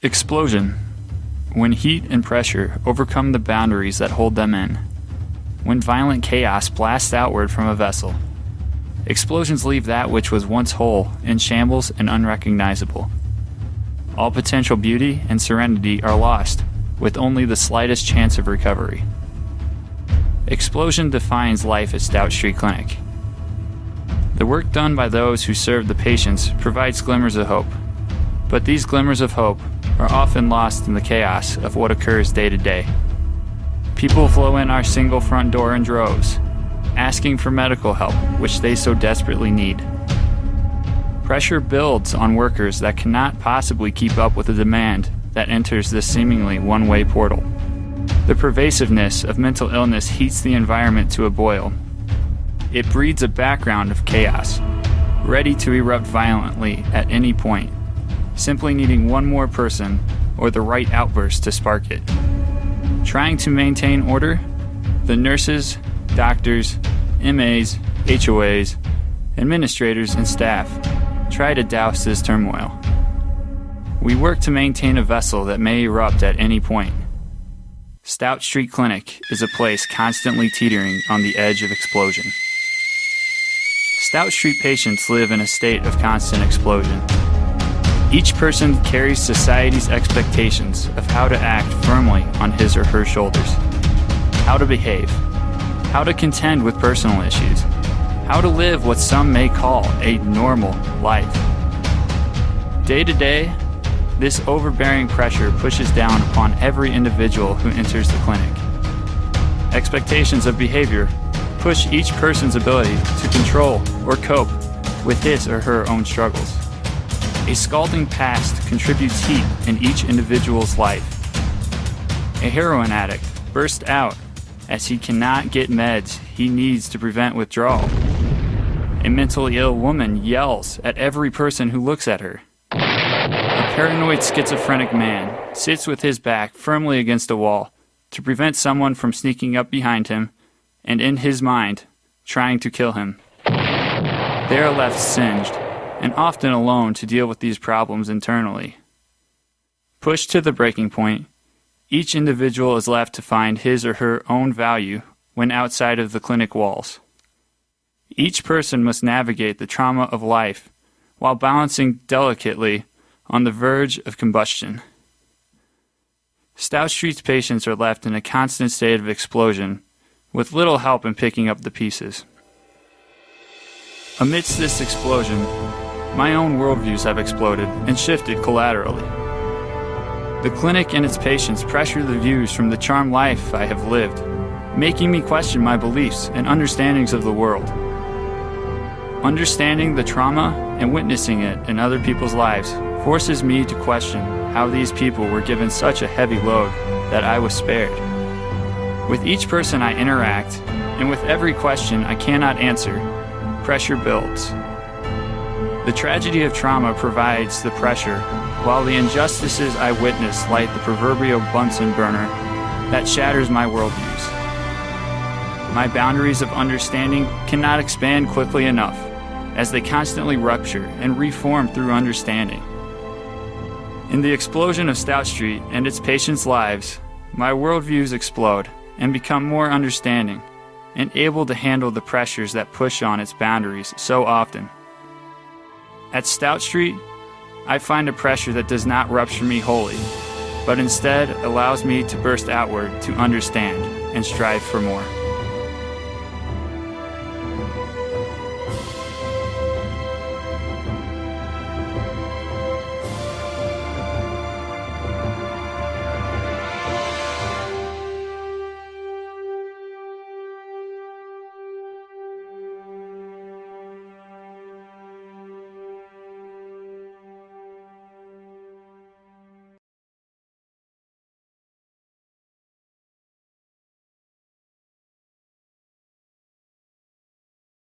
Explosion. When heat and pressure overcome the boundaries that hold them in. When violent chaos blasts outward from a vessel. Explosions leave that which was once whole in shambles and unrecognizable. All potential beauty and serenity are lost, with only the slightest chance of recovery. Explosion defines life at Stout Street Clinic. The work done by those who serve the patients provides glimmers of hope, but these glimmers of hope are often lost in the chaos of what occurs day to day. People flow in our single front door in droves, asking for medical help, which they so desperately need. Pressure builds on workers that cannot possibly keep up with the demand that enters this seemingly one-way portal. The pervasiveness of mental illness heats the environment to a boil. It breeds a background of chaos, ready to erupt violently at any point, simply needing one more person or the right outburst to spark it. Trying to maintain order, the nurses, doctors, MAs, HOAs, administrators, and staff try to douse this turmoil. We work to maintain a vessel that may erupt at any point. Stout Street Clinic is a place constantly teetering on the edge of explosion. Stout Street patients live in a state of constant explosion. Each person carries society's expectations of how to act firmly on his or her shoulders, how to behave, how to contend with personal issues, how to live what some may call a normal life. Day to day, this overbearing pressure pushes down upon every individual who enters the clinic. Expectations of behavior push each person's ability to control or cope with his or her own struggles. A scalding past contributes heat in each individual's life. A heroin addict bursts out as he cannot get meds he needs to prevent withdrawal. A mentally ill woman yells at every person who looks at her. A paranoid schizophrenic man sits with his back firmly against a wall to prevent someone from sneaking up behind him and, in his mind, trying to kill him. They are left singed and often alone to deal with these problems internally. Pushed to the breaking point, each individual is left to find his or her own value when outside of the clinic walls. Each person must navigate the trauma of life while balancing delicately on the verge of combustion. Stout Street's patients are left in a constant state of explosion, with little help in picking up the pieces. Amidst this explosion, my own worldviews have exploded and shifted collaterally. The clinic and its patients pressure the views from the charmed life I have lived, making me question my beliefs and understandings of the world. Understanding the trauma and witnessing it in other people's lives forces me to question how these people were given such a heavy load that I was spared. With each person I interact, and with every question I cannot answer, pressure builds. The tragedy of trauma provides the pressure, while the injustices I witness light the proverbial Bunsen burner that shatters my worldviews. My boundaries of understanding cannot expand quickly enough, as they constantly rupture and reform through understanding. In the explosion of Stout Street and its patients' lives, my worldviews explode and become more understanding and able to handle the pressures that push on its boundaries so often. At Stout Street, I find a pressure that does not rupture me wholly, but instead allows me to burst outward to understand and strive for more.